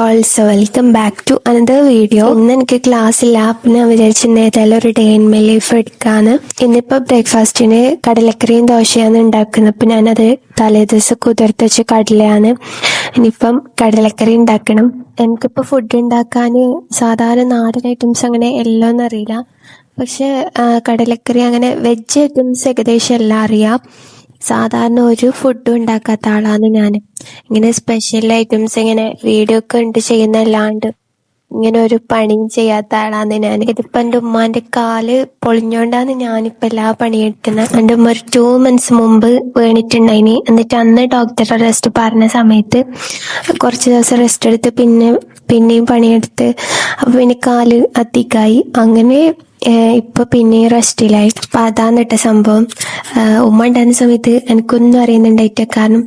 Also welcome back to another video. ഇന്ന് എനിക്ക് class ഇല്ല, അപ്പം ഞാൻ വിചാരിച്ചു ഏതായാലും ഒരു ഡേ ഇൻ മൈ ലൈഫ് എടുക്കാന്ന്. ഇന്നിപ്പോൾ ബ്രേക്ക്ഫാസ്റ്റിന് കടലക്കറിയും ദോശയാണ് ഉണ്ടാക്കുന്നത്. അപ്പം ഞാനത് തലേദിവസം കുതിർത്ത് വെച്ച കടലയാണ്. ഇനിയിപ്പം കടലക്കറി ഉണ്ടാക്കണം. എനിക്കിപ്പോൾ ഫുഡ് ഉണ്ടാക്കാൻ സാധാരണ നാടൻ ഐറ്റംസ് അങ്ങനെ എല്ലാം ഒന്നും അറിയില്ല. പക്ഷെ കടലക്കറി അങ്ങനെ വെജ് ഐറ്റംസ് ഏകദേശം എല്ലാം അറിയാം. സാധാരണ ഒരു ഫുഡും ഉണ്ടാക്കാത്ത ആളാണ് ഞാൻ. ഇങ്ങനെ സ്പെഷ്യൽ ഐറ്റംസ് ഇങ്ങനെ വീഡിയോ ഒക്കെ ഉണ്ട് ചെയ്യുന്നല്ലാണ്ട് ഇങ്ങനെ ഒരു പണിയും ചെയ്യാത്ത ആളാണ് ഞാൻ. ഇതിപ്പോ എൻ്റെ ഉമ്മാന്റെ കാല് പൊളിഞ്ഞോണ്ടാണ് ഞാനിപ്പോ എല്ലാ പണിയെടുക്കുന്നത്. എൻ്റെ ഉമ്മ ഒരു 2 months മുമ്പ് വീണിട്ടുണ്ടായിനി. എന്നിട്ട് അന്ന് ഡോക്ടർ റെസ്റ്റ് പറഞ്ഞ സമയത്ത് കുറച്ച് ദിവസം റെസ്റ്റ് എടുത്ത് പിന്നെയും പണിയെടുത്ത് അപ്പൊ പിന്നെ കാല് അധികമായി. അങ്ങനെ ഇപ്പൊ പിന്നെയും റെസ്റ്റിലായി. അപ്പൊ അതാണ് കേട്ട സംഭവം. ഉമ്മ ഉണ്ടാകുന്ന സമയത്ത് എനിക്കൊന്നും അറിയുന്നുണ്ടായിട്ട. കാരണം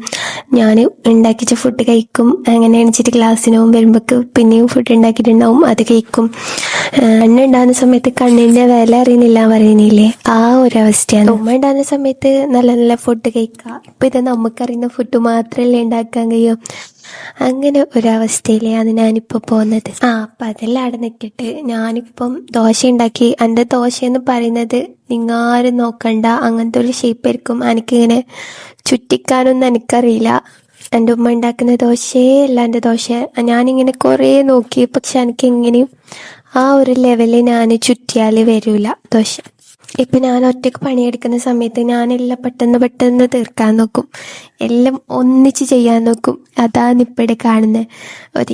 ഞാൻ ഉണ്ടാക്കിച്ച ഫുഡ് കഴിക്കും, അങ്ങനെ എണിച്ചിട്ട് ക്ലാസ്സിന് പോകും, വരുമ്പോക്ക് പിന്നെയും ഫുഡ് ഉണ്ടാക്കിയിട്ടുണ്ടാവും, അത് കഴിക്കും. എണ്ണ ഉണ്ടാകുന്ന സമയത്ത് കണ്ണിന്റെ വില അറിയുന്നില്ല പറയുന്നില്ലേ, ആ ഒരു അവസ്ഥയാണ്. ഉമ്മ ഉണ്ടാകുന്ന സമയത്ത് നല്ല നല്ല ഫുഡ് കഴിക്കാം. ഇപ്പൊ ഇത് നമുക്കറിയുന്ന ഫുഡ് മാത്രമല്ലേ ഉണ്ടാക്കാൻ കഴിയും. അങ്ങനെ ഒരവസ്ഥയിലാണ് ഞാനിപ്പോ പോകുന്നത്. അപ്പൊ അതെല്ലാം അവിടെ നിൽക്കിട്ട് ഞാനിപ്പം ദോശ ഉണ്ടാക്കി. എൻ്റെ ദോശ എന്ന് പറയുന്നത് നിങ്ങാരും നോക്കണ്ട, അങ്ങനത്തെ ഒരു ഷേപ്പായിരിക്കും. എനിക്കിങ്ങനെ ചുറ്റിക്കാനൊന്നും എനിക്കറിയില്ല. എൻ്റെ ഉമ്മ ഉണ്ടാക്കുന്ന ദോശയേ അല്ല എൻ്റെ ദോശ. ഞാനിങ്ങനെ കുറേ നോക്കി, പക്ഷെ എനിക്ക് എങ്ങനെയും ആ ഒരു ലെവലിൽ ഞാൻ ചുറ്റിയാൽ വരൂല ദോശ. ഇപ്പൊ ഞാൻ ഒറ്റക്ക് പണിയെടുക്കുന്ന സമയത്ത് ഞാനെല്ലാം പെട്ടെന്ന് തീർക്കാൻ നോക്കും, എല്ലാം ഒന്നിച്ച് ചെയ്യാൻ നോക്കും. അതാണ് ഇപ്പടെ കാണുന്നത്. ഒരു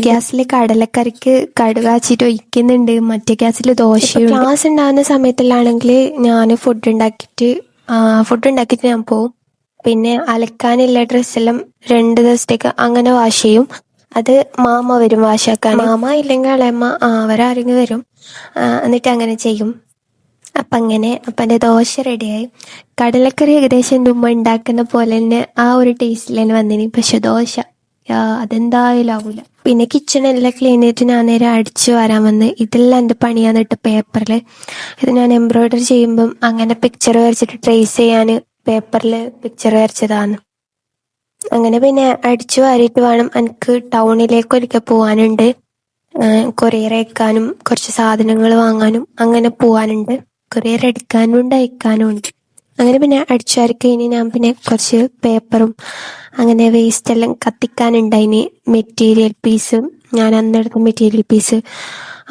ഗ്യാസിൽ കടലക്കറിക്ക് കടുക് കാച്ചിട്ട് ഒഴിക്കുന്നുണ്ട്, മറ്റേ ഗ്യാസിൽ ദോശയും. ക്ലാസ് ഉണ്ടാകുന്ന സമയത്തിലാണെങ്കിൽ ഞാൻ ഫുഡ് ഉണ്ടാക്കിയിട്ട് ഞാൻ പോവും. പിന്നെ അലക്കാനുള്ള ഡ്രസ്സെല്ലാം 2 ദിവസത്തേക്ക് അങ്ങനെ വാഷ് ചെയ്യും. അത് മാമ വരും വാഷാക്കാൻ. മാമ ഇല്ലെങ്കിൽ അളയമ്മ അവരാരെങ്കിലും വരും, എന്നിട്ട് അങ്ങനെ ചെയ്യും. അപ്പം എൻ്റെ ദോശ റെഡിയായി. കടലക്കറി ഏകദേശം എൻ്റെ ഉമ്മ ഉണ്ടാക്കുന്ന പോലെ തന്നെ ആ ഒരു ടേസ്റ്റിൽ തന്നെ വന്നിനി. പക്ഷെ ദോശ അതെന്തായാലും ആവൂല. പിന്നെ കിച്ചണെല്ലാം ക്ലീൻ ചെയ്തിട്ട് ഞാൻ നേരെ അടിച്ചു വരാൻ വന്ന്. ഇതെല്ലാം എൻ്റെ പണിയാന്ന് ഇട്ട പേപ്പറിൽ. ഇത് ഞാൻ എംബ്രോയിഡറി ചെയ്യുമ്പം അങ്ങനെ പിക്ചർ വരച്ചിട്ട് ട്രേസ് ചെയ്യാൻ പേപ്പറിൽ പിക്ചർ വരച്ചതാണ്. അങ്ങനെ പിന്നെ അടിച്ചു വാരിയിട്ട് വേണം എനിക്ക് ടൗണിലേക്ക് ഒരിക്കൽ പോകാനുണ്ട്. കൊറിയർ അയക്കാനും കുറച്ച് സാധനങ്ങൾ വാങ്ങാനും അങ്ങനെ പോകാനുണ്ട്. കൊറിയർ എടുക്കാനും ഉണ്ട് അയക്കാനും ഉണ്ട്. അങ്ങനെ പിന്നെ അടിച്ചു വാരി കഴിഞ്ഞ് ഞാൻ പിന്നെ കുറച്ച് പേപ്പറും അങ്ങനെ വേസ്റ്റ് എല്ലാം കത്തിക്കാനുണ്ടായിനി. മെറ്റീരിയൽ പീസ്, ഞാൻ അന്നെടുത്ത മെറ്റീരിയൽ പീസ്,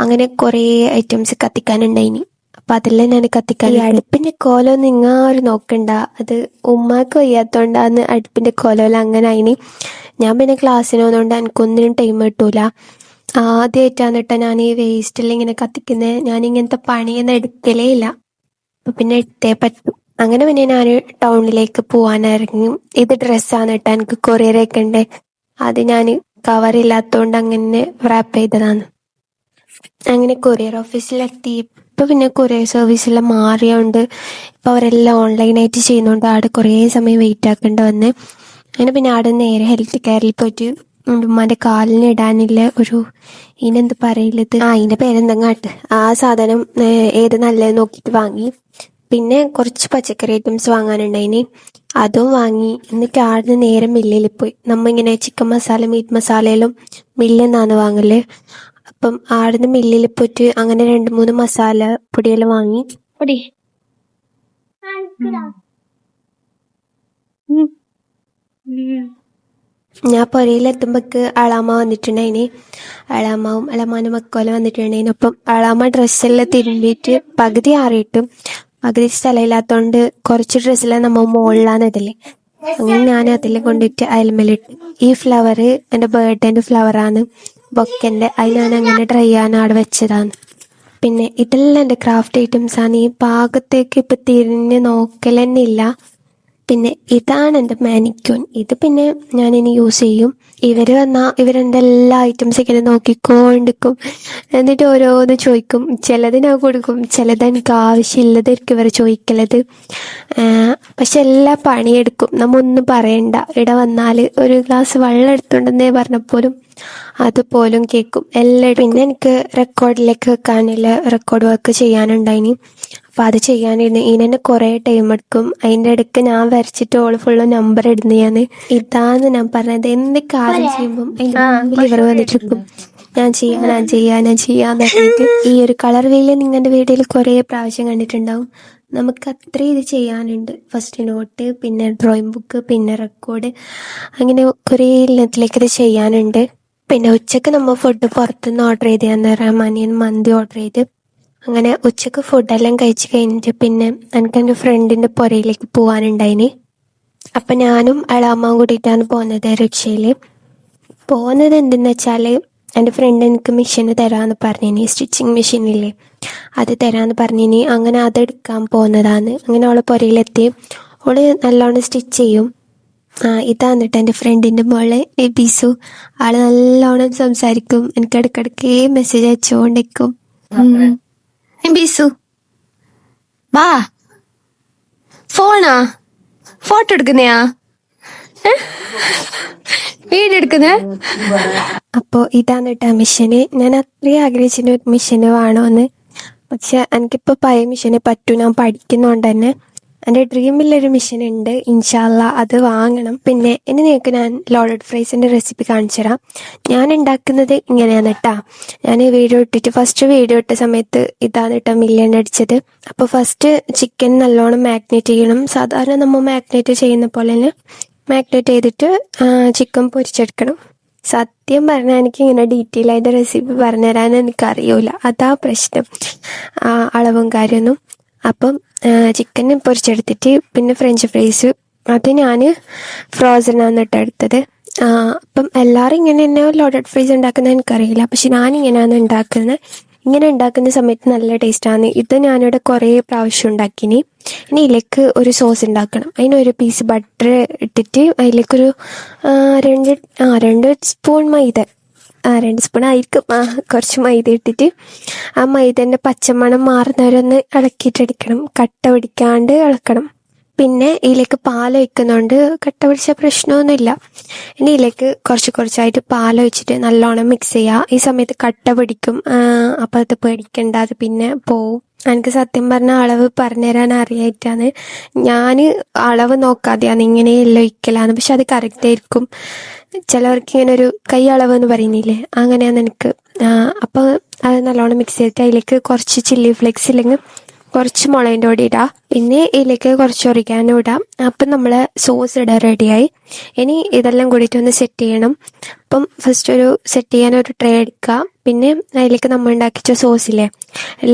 അങ്ങനെ കുറേ ഐറ്റംസ് കത്തിക്കാനുണ്ടായിനി. അപ്പൊ അതെല്ലാം ഞാൻ കത്തിക്കാൻ. ഈ അടുപ്പിന്റെ കോലം നിങ്ങാരും നോക്കണ്ട, അത് ഉമ്മാക്ക് വയ്യാത്തോണ്ടാന്ന് അടുപ്പിന്റെ കോലം അങ്ങനെ ആയിനി. ഞാൻ പിന്നെ ക്ലാസ്സിന് പോകുന്നതുകൊണ്ട് എനിക്കൊന്നിനും ടൈം കിട്ടൂല. ആദ്യമായിട്ടാണ് കേട്ടോ ഞാൻ ഈ വേസ്റ്റെല്ലാം ഇങ്ങനെ കത്തിക്കുന്നത്. ഞാൻ ഇങ്ങനത്തെ പണിയൊന്നും എടുക്കലേ ഇല്ല. അപ്പൊ പിന്നെ എടുത്തേ പറ്റൂ. അങ്ങനെ പിന്നെ ഞാൻ ടൗണിലേക്ക് പോവാനിറങ്ങി. ഇത് ഡ്രസ്സാണ് കേട്ടോ, എനിക്ക് കൊറിയർ അയക്കണ്ടേ. അത് ഞാൻ കവറില്ലാത്തോണ്ട് അങ്ങനെ റാപ്പ് ചെയ്തതാണ്. അങ്ങനെ കൊറിയർ ഓഫീസിലെത്തി. ഇപ്പൊ പിന്നെ കൊറിയർ സർവീസെല്ലാം മാറിയോണ്ട് ഇപ്പൊ അവരെല്ലാം ഓൺലൈനായിട്ട് ചെയ്യുന്നോണ്ട് അവിടെ കുറേ സമയം വെയിറ്റ് ആക്കേണ്ട വന്ന്. അങ്ങനെ പിന്നെ അവിടെ നേരെ ഹെൽത്ത് കെയറിൽ പോയിട്ട് ഉമ്മാന്റെ കാലിന് ഇടാനില്ല ഒരു ഇതിനെന്ത് പറയില്ലത്, ഇതിന്റെ പേരെന്തെങ്ങാട്ട്, ആ സാധനം ഏത് നല്ലത് നോക്കിയിട്ട് വാങ്ങി. പിന്നെ കുറച്ച് പച്ചക്കറി ഐറ്റംസ് വാങ്ങാനുണ്ടായിനി, അതും വാങ്ങി. എന്നിട്ട് ആടുന്ന് നേരെ മില്ലിൽ പോയി. നമ്മ ഇങ്ങനെ ചിക്കൻ മസാല മീറ്റ് മസാലയിലും മില്ലെന്നാണ് വാങ്ങല്. അപ്പം ആടുന്ന് മില്ലിൽ പോയിട്ട് അങ്ങനെ 2-3 മസാല പൊടിയെല്ലാം വാങ്ങി. ഞാൻ പുരയിലെത്തുമ്പോക്ക് അളാമ്മ വന്നിട്ടുണ്ടായിനി. അളാമ്മാവും അളാമ്മാന്റെ മക്കളും വന്നിട്ടുണ്ടായിന്. അപ്പം അളാമ്മ ഡ്രസ്സെല്ലാം തിരുമ്പിയിട്ട് പകുതി ആറിയിട്ടും പകുതി സ്ഥലമില്ലാത്തോണ്ട് കുറച്ച് ഡ്രസ്സെല്ലാം നമ്മ മുകളിലാണ് ഇതില്ലേ. അങ്ങനെ ഞാൻ അതിൽ കൊണ്ടിട്ട് അയൽമേലിട്ട്. ഈ ഫ്ലവർ എൻ്റെ ബർത്ത്ഡേന്റെ ഫ്ലവറാണ്, ബൊക്കൻ്റെ. അത് ഞാൻ അങ്ങനെ ഡ്രൈ ചെയ്യാൻ അവിടെ വെച്ചതാണ്. പിന്നെ ഇതെല്ലാം എൻ്റെ ക്രാഫ്റ്റ് ഐറ്റംസ് ആണ്. ഈ ഭാഗത്തേക്ക് ഇപ്പൊ തിരിഞ്ഞ് നോക്കലെന്നെ ഇല്ല. പിന്നെ ഇതാണ് എൻ്റെ മാനിക്യൂൺ. ഇത് പിന്നെ ഞാനിനി യൂസ് ചെയ്യും. ഇവരെൻ്റെ എല്ലാ ഐറ്റംസ് ഇങ്ങനെ നോക്കിക്കൊണ്ടിരിക്കും. എന്നിട്ട് ഓരോന്ന് ചോദിക്കും. ചിലത് ഞാൻ കൊടുക്കും, ചിലത് എനിക്ക് ആവശ്യമില്ലതായിരിക്കും ഇവർ ചോദിക്കലത്. പക്ഷെ എല്ലാ പണിയെടുക്കും, നമ്മ ഒന്നും പറയണ്ട. ഇവിടെ വന്നാൽ ഒരു ഗ്ലാസ് വെള്ളം എടുത്തുണ്ടെന്നേ പറഞ്ഞപ്പോലും അതുപോലും കേൾക്കും എല്ലാം. പിന്നെ എനിക്ക് റെക്കോർഡിലേക്ക് വെക്കാനുള്ള റെക്കോർഡ് വർക്ക് ചെയ്യാനുണ്ടായിനി. അപ്പോൾ അത് ചെയ്യാനിരുന്നു. ഇതിനെ കുറേ ടൈം എടുക്കും. അതിൻ്റെ ഇടയ്ക്ക് ഞാൻ വരച്ചിട്ട് ഓള് ഫുള്ള് നമ്പർ ഇടുന്നതാണ്. ഇതാന്ന് ഞാൻ പറഞ്ഞത്. എന്ത് കാര്യം ചെയ്യുമ്പം അതിൻ്റെ മുമ്പിൽ ഇവർ വന്നിട്ടിരിക്കും, ഞാൻ ചെയ്യാന്ന് പറഞ്ഞിട്ട്. ഈ ഒരു കളർ വീല് നിങ്ങളുടെ വീഡിയോയിൽ കുറേ പ്രാവശ്യം കണ്ടിട്ടുണ്ടാവും. നമുക്ക് അത്രയും ഇത് ചെയ്യാനുണ്ട്. ഫസ്റ്റ് നോട്ട്, പിന്നെ ഡ്രോയിങ് ബുക്ക്, പിന്നെ റെക്കോർഡ്, അങ്ങനെ കുറേ ഇനത്തിലേക്ക് ഇത് ചെയ്യാനുണ്ട്. പിന്നെ ഉച്ചക്ക് നമ്മൾ ഫുഡ് പുറത്തുനിന്ന് ഓർഡർ ചെയ്ത് റഹ്മാനിയൻ മന്തി ഓർഡർ ചെയ്ത് അങ്ങനെ ഉച്ചക്ക് ഫുഡെല്ലാം കഴിച്ച് കഴിഞ്ഞിട്ട് പിന്നെ എനിക്ക് എൻ്റെ ഫ്രണ്ടിൻ്റെ പുരയിലേക്ക് പോകാനുണ്ടായിന്. അപ്പം ഞാനും അളാമ്മയും കൂടിയിട്ടാണ് പോകുന്നത് റിക്ഷയിൽ. പോകുന്നത് എന്തെന്ന് വെച്ചാൽ എൻ്റെ ഫ്രണ്ട് എനിക്ക് മെഷീന് തരാമെന്ന് പറഞ്ഞിനി, സ്റ്റിച്ചിങ് മെഷീനില്ലേ അത് തരാമെന്ന് പറഞ്ഞിനി. അങ്ങനെ അതെടുക്കാൻ പോകുന്നതാണ്. അങ്ങനെ അവളെ പുരയിലെത്തി. അവള് നല്ലോണം സ്റ്റിച്ച് ചെയ്യും. ഇതാന്നിട്ട് എൻ്റെ ഫ്രണ്ടിൻ്റെ മോള് ബിസു. ആള് നല്ലോണം സംസാരിക്കും. എനിക്ക് ഇടയ്ക്കിടയ്ക്ക് മെസ്സേജ് അയച്ചുകൊണ്ടിരിക്കും. ബിസു വാ, ഫോണാ, ഫോട്ടോ എടുക്കുന്നയാ, വീഡിയോ എടുക്കുന്നേ. അപ്പോൾ ഇതാണ് കേട്ടോ മിഷന്. ഞാൻ അത്രയും ആഗ്രഹിച്ചിട്ട് ഒരു മിഷന് വേണമെന്ന്. പക്ഷെ എനിക്കിപ്പോൾ പഴയ മിഷനെ പറ്റൂ. ഞാൻ പഠിക്കുന്നതുകൊണ്ട് തന്നെ എൻ്റെ ഡ്രീമിലൊരു മിഷൻ ഉണ്ട്, ഇൻഷാല്ലാ അത് വാങ്ങണം. പിന്നെ ഇനി നിങ്ങൾക്ക് ഞാൻ ലോഡഡ് ഫ്രൈസിൻ്റെ റെസിപ്പി കാണിച്ചു തരാം. ഞാൻ ഉണ്ടാക്കുന്നത് ഇങ്ങനെയാണ് കേട്ടോ. ഞാൻ വീഡിയോ ഇട്ടിട്ട് ഫസ്റ്റ് വീഡിയോ ഇട്ട സമയത്ത് ഇതാണ് കേട്ടോ മില്യൺ അടിച്ചത്. അപ്പോൾ ഫസ്റ്റ് ചിക്കൻ നല്ലോണം മാഗ്നേറ്റ് ചെയ്യണം. സാധാരണ നമ്മൾ മാഗ്നേറ്റ് ചെയ്യുന്ന പോലെ തന്നെ മാഗ്നേറ്റ് ചെയ്തിട്ട് ചിക്കൻ പൊരിച്ചെടുക്കണം. സത്യം പറഞ്ഞാൽ എനിക്ക് ഇങ്ങനെ ഡീറ്റെയിൽ ആയിട്ട് റെസിപ്പി പറഞ്ഞുതരാൻ എനിക്കറിയൂല, അതാ പ്രശ്നം, അളവും കാര്യമൊന്നും. അപ്പം ചിക്കൻ പൊരിച്ചെടുത്തിട്ട് പിന്നെ ഫ്രഞ്ച് ഫ്രൈസ് അത് ഞാൻ ഫ്രോസനാണ് കേട്ടോ എടുത്തത്. അപ്പം എല്ലാവരും ഇങ്ങനെ തന്നെ ലോഡഡ് ഫ്രൈസ് ഉണ്ടാക്കുന്നത് എനിക്കറിയില്ല, പക്ഷെ ഞാനിങ്ങനെയാണ് ഉണ്ടാക്കുന്നത്. ഇങ്ങനെ ഉണ്ടാക്കുന്ന സമയത്ത് നല്ല ടേസ്റ്റാണ്. ഇത് ഞാനിവിടെ കുറേ പ്രാവശ്യം ഉണ്ടാക്കിനി. ഇനി ഇതിലേക്ക് ഒരു സോസ് ഉണ്ടാക്കണം. അതിനൊരു പീസ് ബട്ടർ ഇട്ടിട്ട് അതിലേക്കൊരു 2 സ്പൂൺ മൈദ, 2 സ്പൂൺ ആയിരിക്കും, കുറച്ച് മൈദ ഇട്ടിട്ട് ആ മൈദേൻ്റെ പച്ചമണം മാറുന്നവരൊന്ന് ഇളക്കിയിട്ടടിക്കണം. കട്ട പിടിക്കാണ്ട് ഇളക്കണം. പിന്നെ ഇതിലേക്ക് പാൽ ഒഴിക്കുന്നതുകൊണ്ട് കട്ട പിടിച്ച പ്രശ്നമൊന്നുമില്ല. ഇനി ഇതിലേക്ക് കുറച്ചായിട്ട് പാൽ ഒഴിച്ചിട്ട് നല്ലോണം മിക്സ് ചെയ്യുക. ഈ സമയത്ത് കട്ട പിടിക്കും, അപ്പം അത് പേടിക്കണ്ട, അത് പിന്നെ പോവും. എനിക്ക് സത്യം പറഞ്ഞാൽ അളവ് പറഞ്ഞുതരാൻ അറിയായിട്ടാണ്. ഞാൻ അളവ് നോക്കാതെയാണ് ഇങ്ങനെയല്ല ഒഴിക്കലാണ്, പക്ഷെ അത് കറക്റ്റ് ആയിരിക്കും. ചിലവർക്ക് ഇങ്ങനെ ഒരു കൈ അളവ് എന്ന് പറയുന്നില്ലേ, അങ്ങനെയാണ് എനിക്ക്. അപ്പോൾ അത് നല്ലോണം മിക്സ് ചെയ്തിട്ട് അതിലേക്ക് കുറച്ച് ചില്ലി ഫ്ലേക്സ് ഇല്ലെങ്കിൽ കുറച്ച് മുളകിൻ്റെ പൊടി ഇടാം. പിന്നെ ഇതിലേക്ക് കുറച്ച് ഒറിഗാനോ ഇടാം. അപ്പം നമ്മളെ സോസ് ഇടാൻ റെഡിയായി. ഇനി ഇതെല്ലാം കൂടിയിട്ട് ഒന്ന് സെറ്റ് ചെയ്യണം. അപ്പം ഫസ്റ്റ് സെറ്റ് ചെയ്യാൻ ഒരു ട്രേ എടുക്കുക. പിന്നെ അതിലേക്ക് നമ്മൾ ഉണ്ടാക്കിച്ച സോസില്ലേ,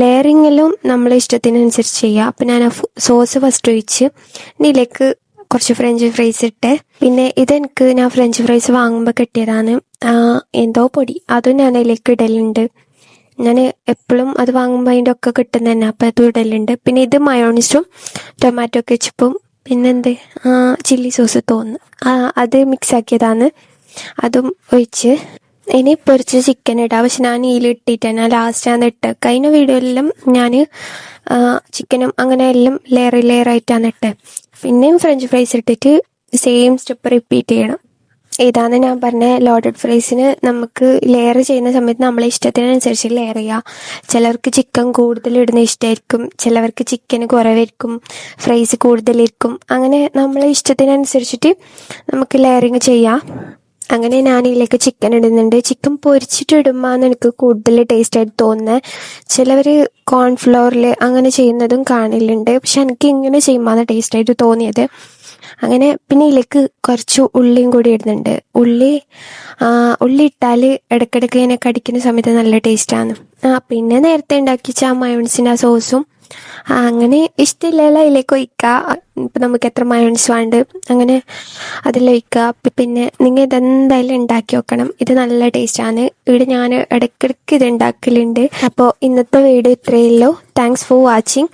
ലെയറിങ്ങെല്ലാം നമ്മളെ ഇഷ്ടത്തിനനുസരിച്ച് ചെയ്യുക. അപ്പം ഞാൻ സോസ് ഫസ്റ്റ് ഒഴിച്ച് ഇതിലേക്ക് കുറച്ച് ഫ്രഞ്ച് ഫ്രൈസ് ഇട്ട്, പിന്നെ ഇതെനിക്ക് ഞാൻ ഫ്രഞ്ച് ഫ്രൈസ് വാങ്ങുമ്പോൾ കിട്ടിയതാണ്, എന്തോ പൊടി, അതും ഞാൻ അതിലേക്ക് ഇടലുണ്ട്. ഞാൻ എപ്പോഴും അത് വാങ്ങുമ്പോൾ അതിൻ്റെ ഒക്കെ കിട്ടുന്ന തന്നെ, അപ്പം അത് ഇടലുണ്ട്. പിന്നെ ഇത് മയോണീസും ടൊമാറ്റോ കെച്ചപ്പും പിന്നെന്ത് ചില്ലി സോസ് തോന്നുന്നു, അത് മിക്സ് ആക്കിയതാണ്, അതും ഒഴിച്ച്. ഇനി പൊരിച്ച് ചിക്കൻ ഇടാം. പക്ഷെ ഞാൻ ഇതിലിട്ടിട്ട് ഞാൻ ലാസ്റ്റാണ് ഇട്ട്. കഴിഞ്ഞ വീഡിയോയിലെല്ലാം ഞാൻ ചിക്കനും അങ്ങനെ എല്ലാം ലെയർ ആയിട്ടാണ് ഇട്ടത്. പിന്നെയും ഫ്രഞ്ച് ഫ്രൈസ് ഇട്ടിട്ട് സെയിം സ്റ്റെപ്പ് റിപ്പീറ്റ് ചെയ്യണം. ഇതാണ് ഞാൻ പറഞ്ഞ ലോഡഡ് ഫ്രൈസിന് നമുക്ക് ലെയർ ചെയ്യുന്ന സമയത്ത് നമ്മളെ ഇഷ്ടത്തിനനുസരിച്ച് ലെയർ ചെയ്യുക. ചിലർക്ക് ചിക്കൻ കൂടുതൽ ഇടുന്ന ഇഷ്ടമായിരിക്കും, ചിലവർക്ക് ചിക്കന് കുറവായിരിക്കും, ഫ്രൈസ് കൂടുതലായിരിക്കും. അങ്ങനെ നമ്മളെ ഇഷ്ടത്തിനനുസരിച്ചിട്ട് നമുക്ക് ലെയറിങ് ചെയ്യാം. അങ്ങനെ ഞാൻ ഇതിലേക്ക് ചിക്കൻ ഇടുന്നുണ്ട്. ചിക്കൻ പൊരിച്ചിട്ട് ഇടുമ്പോഴാണ് എനിക്ക് കൂടുതൽ ടേസ്റ്റായിട്ട് തോന്നുന്നത്. ചിലവർ കോൺഫ്ലോറിൽ അങ്ങനെ ചെയ്യുന്നതും കാണലുണ്ട്, പക്ഷെ എനിക്ക് ഇങ്ങനെ ചെയ്യുമ്പോഴാണ് ടേസ്റ്റായിട്ട് തോന്നിയത്. അങ്ങനെ പിന്നെ ഇതിലേക്ക് കുറച്ച് ഉള്ളിയും കൂടി ഇടുന്നുണ്ട്. ഉള്ളി ഇട്ടാൽ ഇടയ്ക്കിടയ്ക്ക് ഇങ്ങനെ കടിക്കുന്ന സമയത്ത് നല്ല ടേസ്റ്റാണ്. പിന്നെ നേരത്തെ ഉണ്ടാക്കിച്ച മയോണീസിൻ്റെ ആ സോസും അങ്ങനെ ഇഷ്ടമില്ലല്ലോ അതിലേക്ക് ഒഴിക്കുക. ഇപ്പം നമുക്ക് എത്ര മയോണീസ് വേണ്ട അങ്ങനെ അതിലൊഴിക്കുക. പിന്നെ നിങ്ങൾ ഇതെന്തായാലും ഉണ്ടാക്കി വെക്കണം, ഇത് നല്ല ടേസ്റ്റാണ്. ഇവിടെ ഞാൻ ഇടയ്ക്കിടയ്ക്ക് ഇത് ഉണ്ടാക്കലുണ്ട്. അപ്പോൾ ഇന്നത്തെ വീഡിയോ ഇത്രയേ ഉള്ളൂ. Thanks for watching.